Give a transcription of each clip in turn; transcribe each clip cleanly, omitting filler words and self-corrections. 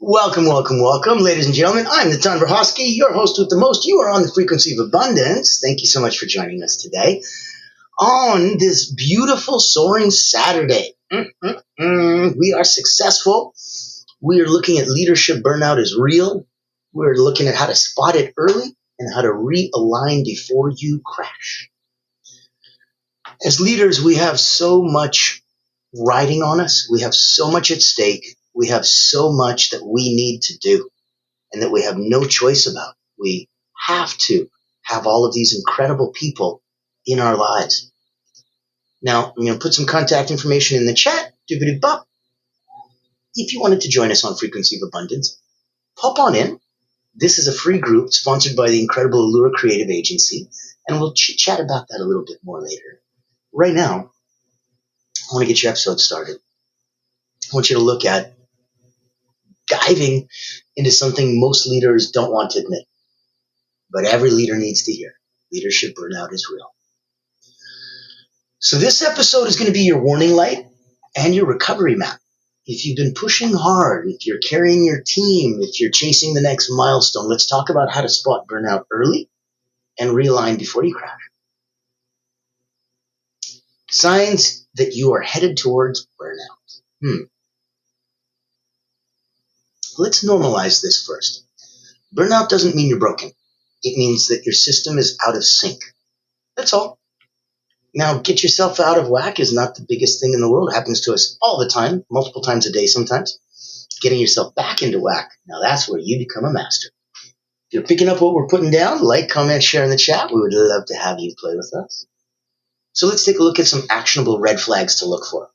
Welcome, welcome, welcome, ladies and gentlemen. I'm the Ton Verhosky, your host with the most. You are on the frequency of abundance. Thank you so much for joining us today on this beautiful soaring Saturday. We are successful. We are looking at leadership burnout is real. We're looking at how to spot it early and how to realign before you crash. As leaders, we have so much riding on us. We have so much at stake. We have so much that we need to do and that we have no choice about. We have to have all of these incredible people in our lives. Now, I'm going to put some contact information in the chat. Doobity-bop. If you wanted to join us on Frequency of Abundance, pop on in. This is a free group sponsored by the incredible Allure Creative Agency, and we'll chat about that a little bit more later. Right now, I want to get your episode started. I want you to look at diving into something most leaders don't want to admit, but every leader needs to hear. Leadership burnout is real. So this episode is going to be your warning light and your recovery map. If you've been pushing hard, if you're carrying your team, if you're chasing the next milestone, let's talk about how to spot burnout early and realign before you crash. Signs that you are headed towards burnout. Let's normalize this first. Burnout doesn't mean you're broken. It means that your system is out of sync. That's all. Now, get yourself out of whack is not the biggest thing in the world. It happens to us all the time, multiple times a day sometimes. Getting yourself back into whack, now that's where you become a master. If you're picking up what we're putting down, like, comment, share in the chat. We would love to have you play with us. So let's take a look at some actionable red flags to look for.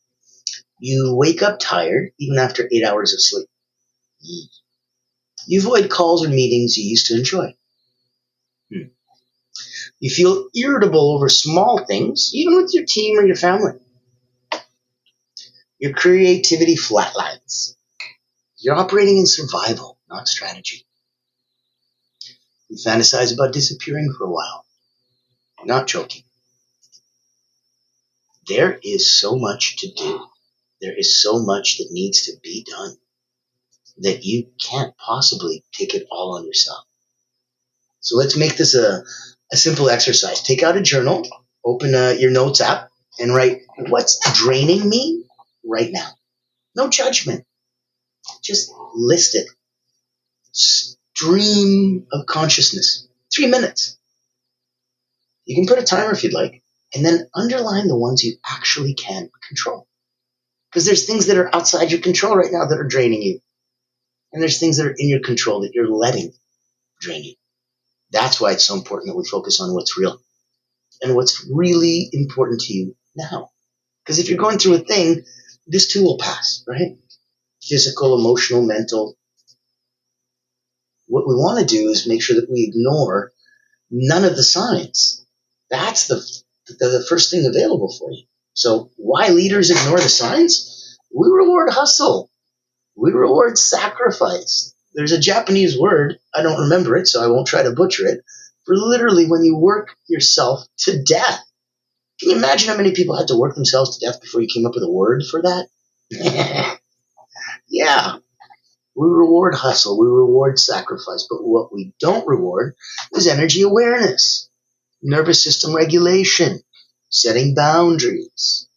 You wake up tired even after 8 hours of sleep. You avoid calls or meetings you used to enjoy. You feel irritable over small things, even with your team or your family. Your creativity flatlines. You're operating in survival, not strategy. You fantasize about disappearing for a while. Not joking. There is so much to do. There is so much that needs to be done that you can't possibly take it all on yourself. So let's make this a simple exercise. Take out a journal, open your notes app, and write, what's draining me right now? No judgment. Just list it. Stream of consciousness. 3 minutes. You can put a timer if you'd like, and then underline the ones you actually can control. Because there's things that are outside your control right now that are draining you. And there's things that are in your control that you're letting drain you. That's why it's so important that we focus on what's real and what's really important to you now. Because if you're going through a thing, this too will pass, right? Physical, emotional, mental. What we want to do is make sure that we ignore none of the signs. That's the first thing available for you. So why leaders ignore the signs? We reward hustle. We reward sacrifice. There's a Japanese word, I don't remember it, so I won't try to butcher it, for literally when you work yourself to death. Can you imagine how many people had to work themselves to death before you came up with a word for that? Yeah. We reward hustle. We reward sacrifice. But what we don't reward is energy awareness, nervous system regulation, setting boundaries.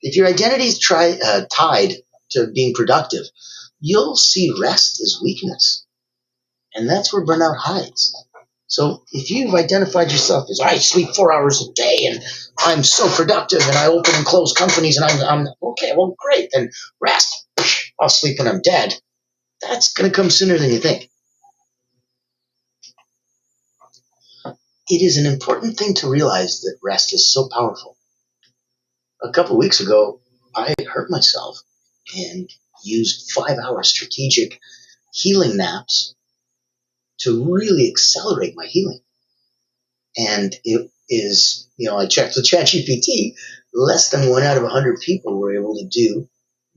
If your identity is tied to being productive, you'll see rest as weakness. And that's where burnout hides. So if you've identified yourself as, I sleep 4 hours a day and I'm so productive and I open and close companies and I'm okay, well, great. Then rest. I'll sleep when I'm dead. That's going to come sooner than you think. It is an important thing to realize that rest is so powerful. A couple of weeks ago, I hurt myself and used 5-hour strategic healing naps to really accelerate my healing. And it is, I checked with ChatGPT, less than 1 out of 100 people were able to do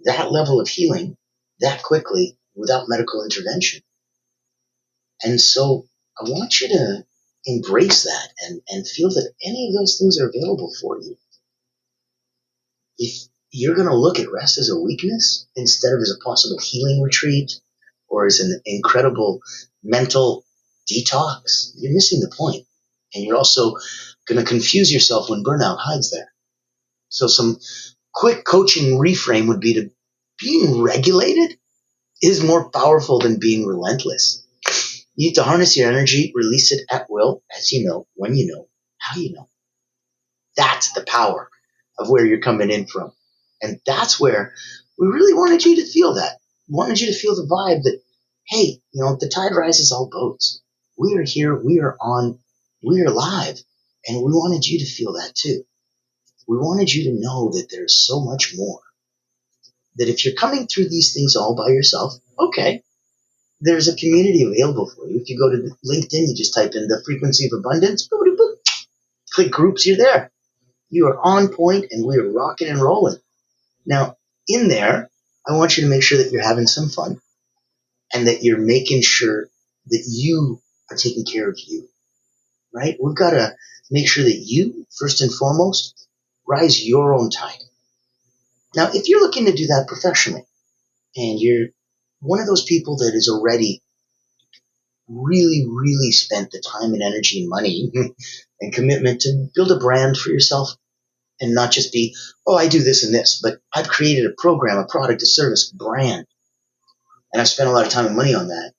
that level of healing that quickly without medical intervention. And so I want you to embrace that and feel that any of those things are available for you. If you're going to look at rest as a weakness instead of as a possible healing retreat, or as an incredible mental detox, you're missing the point. And you're also going to confuse yourself when burnout hides there. So some quick coaching reframe would be to being regulated is more powerful than being relentless. You need to harness your energy, release it at will, as you know, when you know, how you know. That's the power of where you're coming in from. And that's where we really wanted you to feel that. We wanted you to feel the vibe that, hey, the tide rises all boats. We are here, we are on, we are live. And we wanted you to feel that too. We wanted you to know that there's so much more. That if you're coming through these things all by yourself, okay, there's a community available for you. If you go to LinkedIn, you just type in the frequency of abundance, click groups, you're there. You are on point and we are rocking and rolling. Now, in there, I want you to make sure that you're having some fun and that you're making sure that you are taking care of you, right? We've got to make sure that you, first and foremost, rise your own tide. Now, if you're looking to do that professionally and you're one of those people that is already really, really spent the time and energy and money and commitment to build a brand for yourself and not just be, oh, I do this and this, but I've created a program, a product, a service, brand, and I've spent a lot of time and money on that,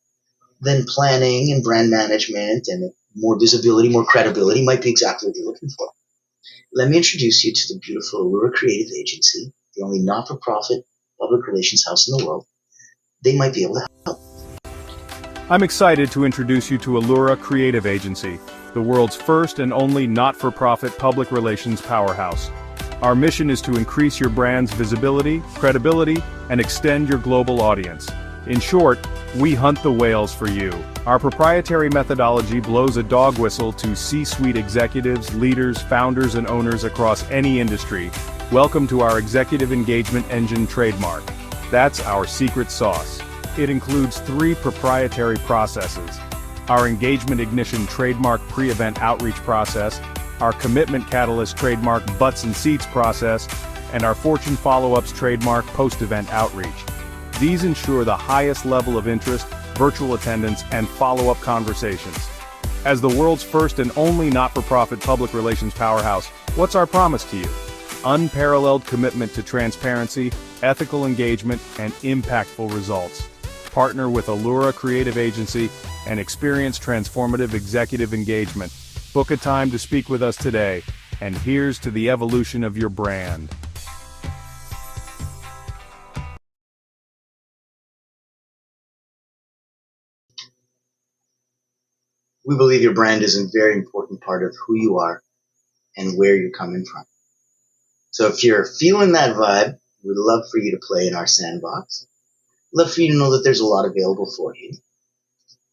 then planning and brand management and more visibility, more credibility might be exactly what you're looking for. Let me introduce you to the beautiful Allura Creative Agency, the only not-for-profit public relations house in the world. They might be able to help. I'm excited to introduce you to Allura Creative Agency, the world's first and only not-for-profit public relations powerhouse. Our mission is to increase your brand's visibility, credibility, and extend your global audience. In short, we hunt the whales for you. Our proprietary methodology blows a dog whistle to C-suite executives, leaders, founders, and owners across any industry. Welcome to our Executive Engagement Engine trademark. That's our secret sauce. It includes 3 proprietary processes: our Engagement Ignition trademark pre-event outreach process, our Commitment Catalyst trademark butts and seats process, and our Fortune Follow-ups trademark post-event outreach. These ensure the highest level of interest, virtual attendance, and follow-up conversations. As the world's first and only not-for-profit public relations powerhouse, what's our promise to you? Unparalleled commitment to transparency, ethical engagement, and impactful results. Partner with Allura Creative Agency and experience transformative executive engagement. Book a time to speak with us today, and here's to the evolution of your brand. We believe your brand is a very important part of who you are and where you're coming from. So if you're feeling that vibe, we'd love for you to play in our sandbox. Love for you to know that there's a lot available for you.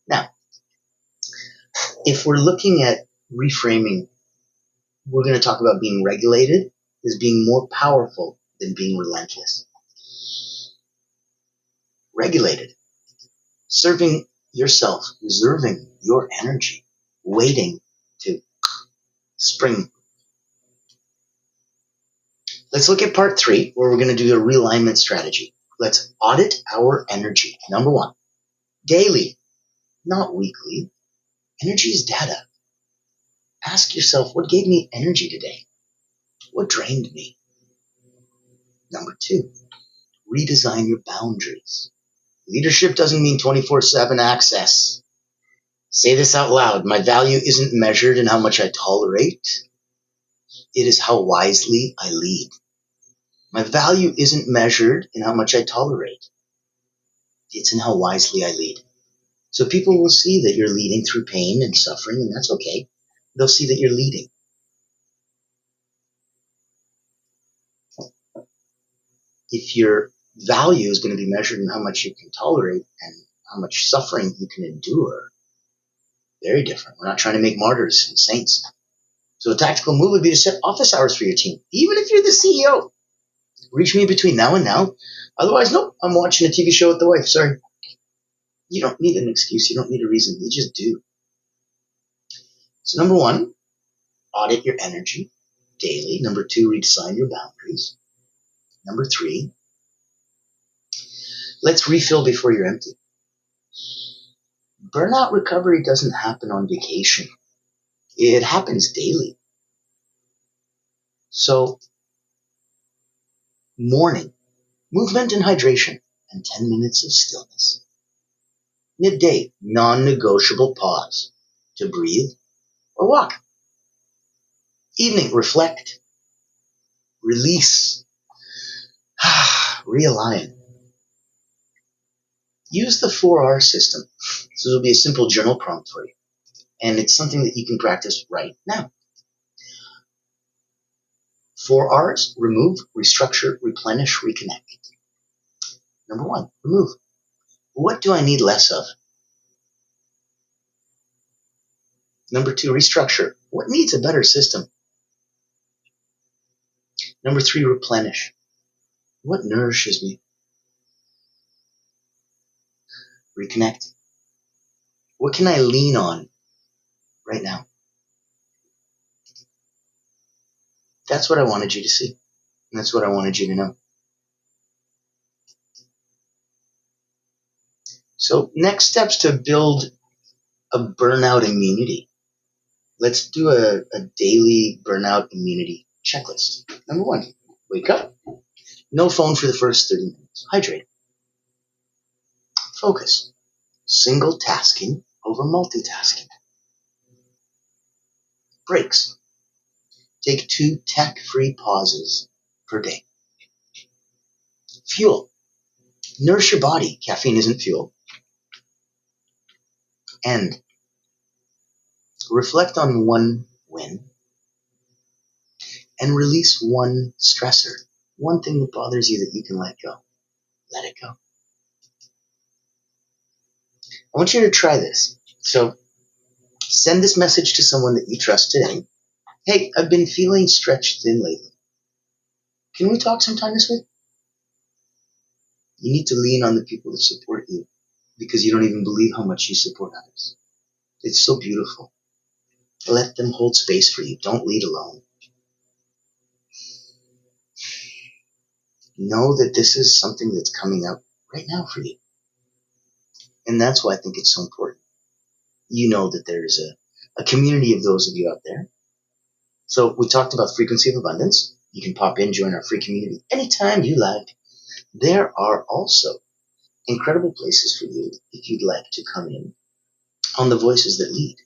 Now, if we're looking at reframing, we're going to talk about being regulated as being more powerful than being relentless. Regulated. Serving yourself, reserving your energy, waiting to spring. Let's look at part 3, where we're going to do a realignment strategy. Let's audit our energy. Number 1, daily, not weekly. Energy is data. Ask yourself, what gave me energy today? What drained me? Number 2, redesign your boundaries. Leadership doesn't mean 24/7 access. Say this out loud. My value isn't measured in how much I tolerate. It is how wisely I lead. My value isn't measured in how much I tolerate. It's in how wisely I lead. So people will see that you're leading through pain and suffering, and that's okay. They'll see that you're leading. If your value is going to be measured in how much you can tolerate and how much suffering you can endure, very different. We're not trying to make martyrs and saints. So a tactical move would be to set office hours for your team. Even if you're the CEO, reach me between now and now. Otherwise, nope, I'm watching a TV show with the wife. Sorry. You don't need an excuse. You don't need a reason. You just do. So number 1, audit your energy daily. Number 2, redesign your boundaries. Number 3, let's refill before you're empty. Burnout recovery doesn't happen on vacation. It happens daily. So, morning, movement and hydration, and 10 minutes of stillness. Midday, non-negotiable pause to breathe or walk. Evening, reflect, release, realign. Use the 4R system. So this will be a simple journal prompt for you. And it's something that you can practice right now. 4Rs, remove, restructure, replenish, reconnect. Number 1, remove. What do I need less of? Number 2, restructure. What needs a better system? Number 3, replenish. What nourishes me? Reconnect. What can I lean on right now? That's what I wanted you to see. And that's what I wanted you to know. So next steps to build a burnout immunity. Let's do a daily burnout immunity checklist. Number 1, wake up. No phone for the first 30 minutes. Hydrate. Focus. Single tasking over multitasking. Breaks. Take 2 tech-free pauses per day. Fuel. Nourish your body. Caffeine isn't fuel. And reflect on one win and release one stressor. One thing that bothers you that you can let go. Let it go. I want you to try this. So send this message to someone that you trust today. Hey, I've been feeling stretched thin lately. Can we talk sometime this week? You need to lean on the people that support you because you don't even believe how much you support others. It's so beautiful. Let them hold space for you. Don't lead alone. Know that this is something that's coming up right now for you. And that's why I think it's so important. You know that there's a community of those of you out there. So we talked about frequency of abundance. You can pop in, join our free community anytime you like. There are also incredible places for you if you'd like to come in on the Voices That Lead.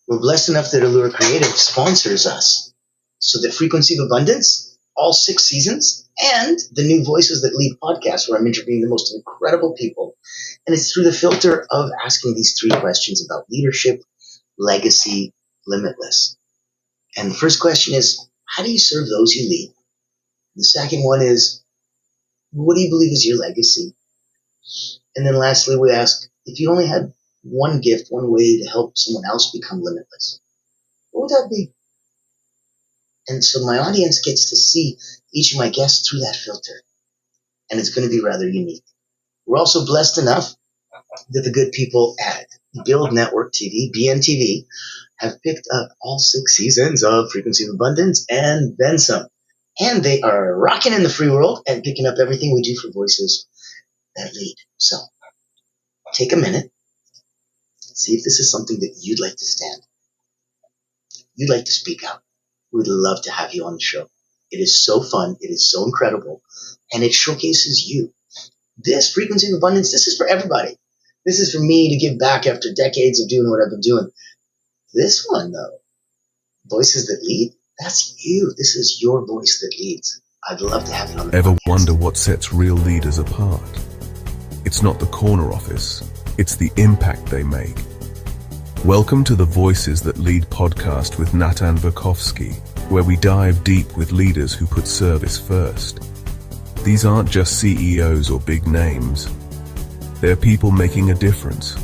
We're blessed enough that Allura Creative sponsors us. So the Frequency of Abundance, all 6 seasons, and the new Voices That Lead podcast where I'm interviewing the most incredible people. And it's through the filter of asking these 3 questions about leadership, legacy, limitless. And the first question is, how do you serve those you lead? The second one is, what do you believe is your legacy? And then lastly, we ask, if you only had one gift, one way to help someone else become limitless, what would that be? And so my audience gets to see each of my guests through that filter. And it's going to be rather unique. We're also blessed enough that the good people at Build Network TV, BNTV, have picked up all 6 seasons of Frequency of Abundance and then some. And they are rocking in the free world and picking up everything we do for Voices That Lead. So take a minute, see if this is something that you'd like to stand. You'd like to speak out. We'd love to have you on the show. It is so fun. It is so incredible. And it showcases you. This Frequency of Abundance, this is for everybody. This is for me to give back after decades of doing what I've been doing. This one, though, Voices That Lead, that's you. This is your voice that leads. I'd love to have you on the Ever podcast. wonder what sets real leaders apart? It's not the corner office, it's the impact they make. Welcome to the Voices That Lead podcast with Natan Verkovsky, where we dive deep with leaders who put service first. These aren't just CEOs or big names. They're people making a difference,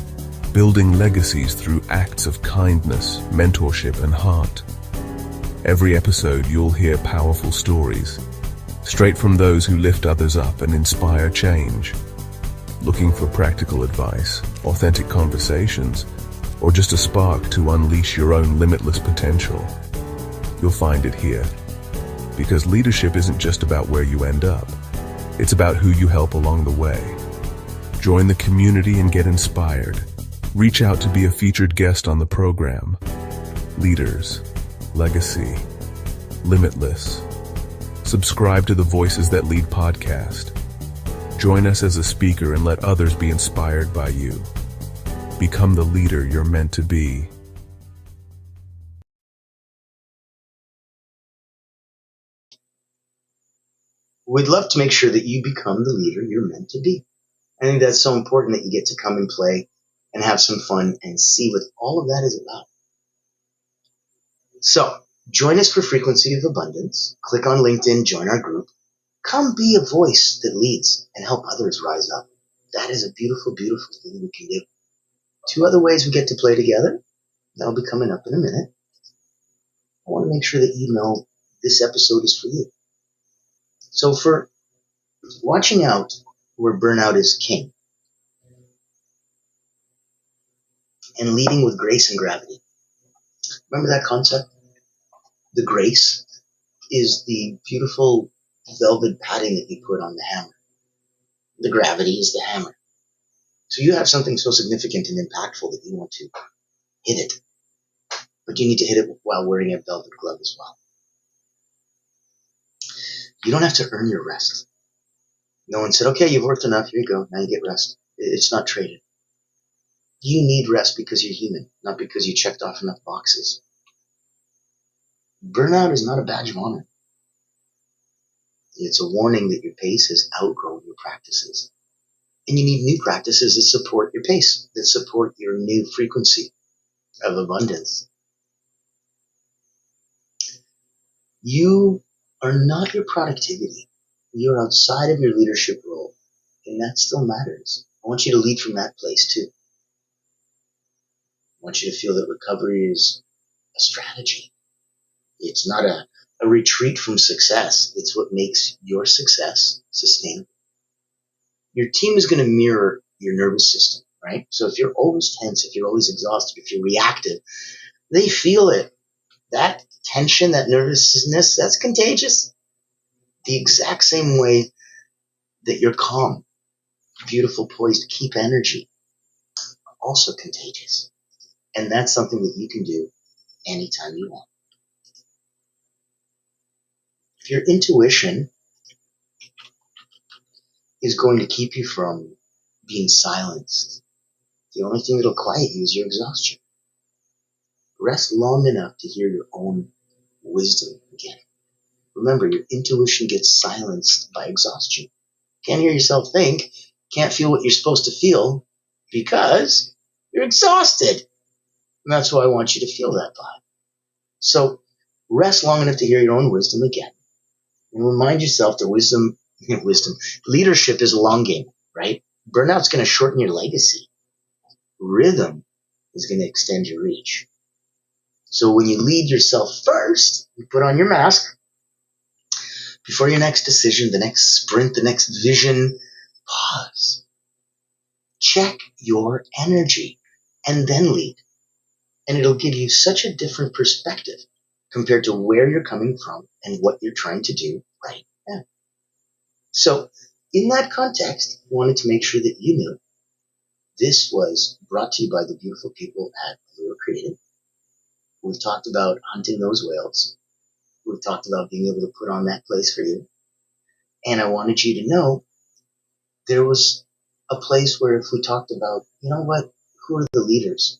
building legacies through acts of kindness, mentorship, and heart. Every episode you'll hear powerful stories, straight from those who lift others up and inspire change. Looking for practical advice, authentic conversations, or just a spark to unleash your own limitless potential? You'll find it here. Because leadership isn't just about where you end up, it's about who you help along the way. Join the community and get inspired. Reach out to be a featured guest on the program. Leaders, Legacy, Limitless. Subscribe to the Voices That Lead podcast. Join us as a speaker and let others be inspired by you. Become the leader you're meant to be. We'd love to make sure that you become the leader you're meant to be. I think that's so important that you get to come and play and have some fun and see what all of that is about. So, join us for Frequency of Abundance. Click on LinkedIn, join our group. Come be a voice that leads and help others rise up. That is a beautiful, beautiful thing we can do. 2 other ways we get to play together. That'll be coming up in a minute. I want to make sure that you know this episode is for you. So for watching out where burnout is king and leading with grace and gravity. Remember that concept? The grace is the beautiful velvet padding that you put on the hammer. The gravity is the hammer. So you have something so significant and impactful that you want to hit it. But you need to hit it while wearing a velvet glove as well. You don't have to earn your rest. No one said, okay, you've worked enough, here you go, now you get rest. It's not traded. You need rest because you're human, not because you checked off enough boxes. Burnout is not a badge of honor. It's a warning that your pace has outgrown your practices. And you need new practices that support your pace, that support your new frequency of abundance. You are not your productivity. You're outside of your leadership role, and that still matters. I want you to lead from that place too. I want you to feel that recovery is a strategy. It's not a retreat from success. It's what makes your success sustainable. Your team is going to mirror your nervous system, right? So if you're always tense, if you're always exhausted, if you're reactive, they feel it. That tension, that nervousness, that's contagious. The exact same way that you're calm, beautiful, poised, keep energy, also contagious. And that's something that you can do anytime you want. If your intuition is going to keep you from being silenced, the only thing that'll quiet you is your exhaustion. Rest long enough to hear your own wisdom again. Remember, your intuition gets silenced by exhaustion. Can't hear yourself think, can't feel what you're supposed to feel because you're exhausted. And that's why I want you to feel that vibe. So rest long enough to hear your own wisdom again. And remind yourself that leadership is a long game, right? Burnout's going to shorten your legacy. Rhythm is going to extend your reach. So when you lead yourself first, you put on your mask. Before your next decision, the next sprint, the next vision, pause. Check your energy and then lead. And it'll give you such a different perspective compared to where you're coming from and what you're trying to do right now. So in that context, I wanted to make sure that you knew this was brought to you by the beautiful people at Allura Creative. We've talked about hunting those whales. We've talked about being able to put on that place for you. And I wanted you to know there was a place where if we talked about, you know what, who are the leaders?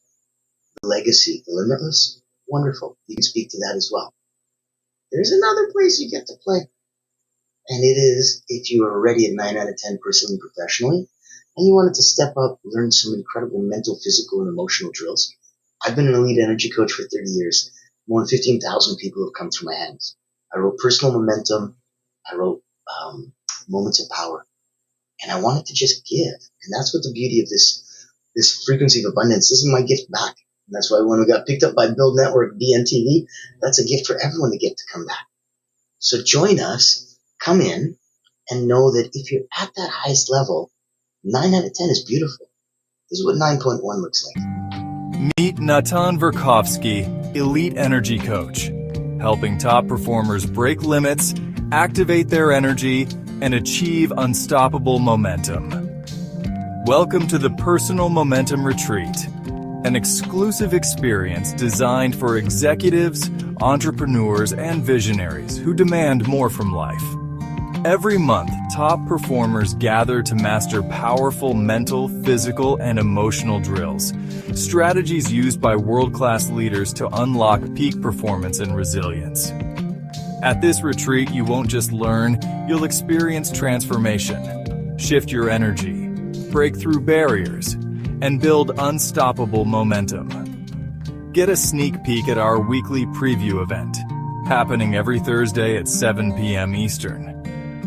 The legacy, the limitless? Wonderful. You can speak to that as well. There's another place you get to play. And it is if you are already at 9 out of 10 personally and professionally, and you wanted to step up, learn some incredible mental, physical, and emotional drills. I've been an elite energy coach for 30 years. More than 15,000 people have come through my hands. I wrote Personal Momentum. I wrote Moments of Power. And I wanted to just give. And that's what the beauty of this frequency of abundance. This is my gift back. And that's why when we got picked up by Build Network, BNTV, that's a gift for everyone to get to come back. So join us, come in, and know that if you're at that highest level, 9 out of 10 is beautiful. This is what 9.1 looks like. Meet Natan Verkovsky, Elite Energy Coach, helping top performers break limits, activate their energy, and achieve unstoppable momentum. Welcome to the Personal Momentum Retreat, an exclusive experience designed for executives, entrepreneurs, and visionaries who demand more from life. Every month, top performers gather to master powerful mental, physical, and emotional drills, strategies used by world-class leaders to unlock peak performance and resilience. At this retreat, you won't just learn, you'll experience transformation, shift your energy, break through barriers, and build unstoppable momentum. Get a sneak peek at our weekly preview event, happening every Thursday at 7 p.m. Eastern.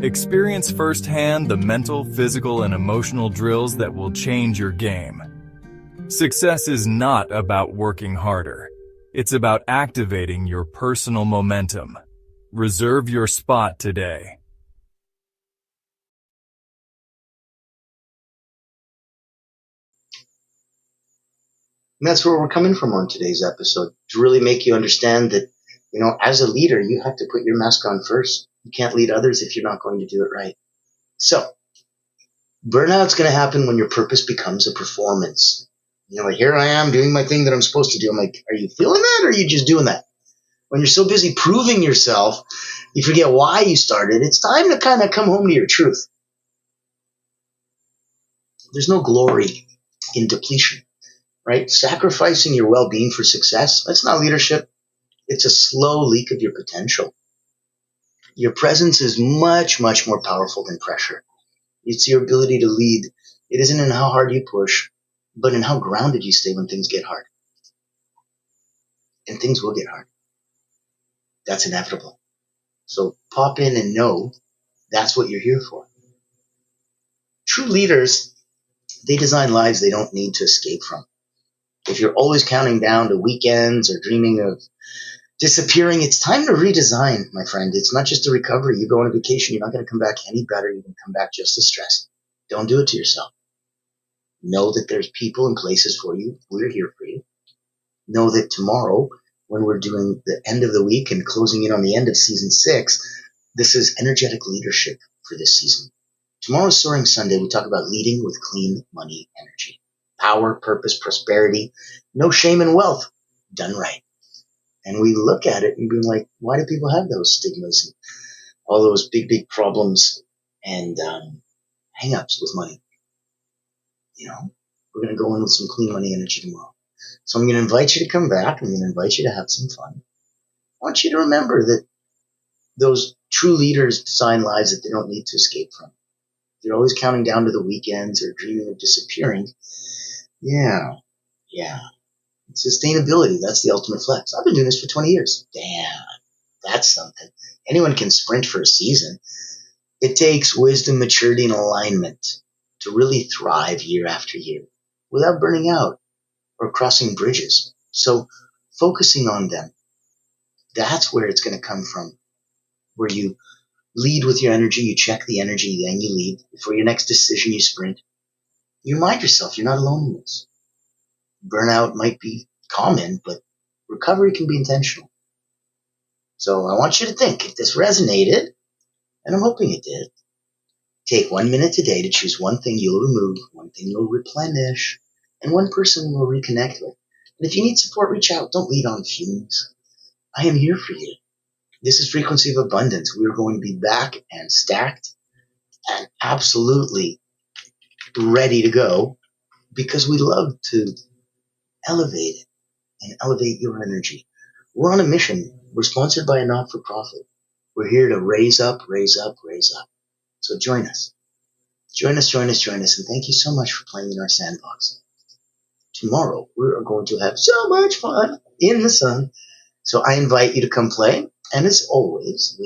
Experience firsthand the mental, physical, and emotional drills that will change your game. Success is not about working harder. It's about activating your personal momentum. Reserve your spot today. And that's where we're coming from on today's episode, to really make you understand that, as a leader, you have to put your mask on first. You can't lead others if you're not going to do it right. So, burnout's going to happen when your purpose becomes a performance. Here I am doing my thing that I'm supposed to do. I'm like, are you feeling that, or are you just doing that? When you're so busy proving yourself, you forget why you started. It's time to kind of come home to your truth. There's no glory in depletion, right? Sacrificing your well-being for success, that's not leadership. It's a slow leak of your potential. Your presence is much, much more powerful than pressure. It's your ability to lead. It isn't in how hard you push, but in how grounded you stay when things get hard. And things will get hard. That's inevitable. So pop in and know that's what you're here for. True leaders, they design lives they don't need to escape from. If you're always counting down to weekends or dreaming of disappearing, it's time to redesign, my friend. It's not just a recovery. You go on a vacation, you're not going to come back any better. You're going to come back just as stressed. Don't do it to yourself. Know that there's people and places for you. We're here for you. Know that tomorrow, when we're doing the end of the week and closing in on the end of season 6, this is energetic leadership for this season. Tomorrow's Soaring Sunday. We talk about leading with clean money energy. Power, purpose, prosperity, no shame in wealth, done right. And we look at it and be like, why do people have those stigmas and all those big, big problems and hang-ups with money? We're going to go in with some clean money energy tomorrow. So I'm going to invite you to come back. I'm going to invite you to have some fun. I want you to remember that those true leaders design lives that they don't need to escape from. They're always counting down to the weekends or dreaming of disappearing. Yeah. Sustainability, that's the ultimate flex. I've been doing this for 20 years. Damn, that's something. Anyone can sprint for a season. It takes wisdom, maturity, and alignment to really thrive year after year without burning out or crossing bridges. So focusing on them, that's where it's going to come from, where you lead with your energy, you check the energy, then you lead. Before your next decision, you sprint. You remind yourself you're not alone in this. Burnout might be common, but recovery can be intentional. So I want you to think, if this resonated, and I'm hoping it did, take 1 minute today to choose one thing you'll remove, one thing you'll replenish, and one person you'll reconnect with. And if you need support, reach out. Don't lead on fumes. I am here for you. This is Frequency of Abundance. We're going to be back and stacked and absolutely ready to go because we love to elevate it and elevate your energy. We're on a mission. We're sponsored by a not-for-profit. We're here to raise up, raise up, raise up. So join us. Join us. And thank you so much for playing in our sandbox. Tomorrow, we are going to have so much fun in the sun. So I invite you to come play. And as always,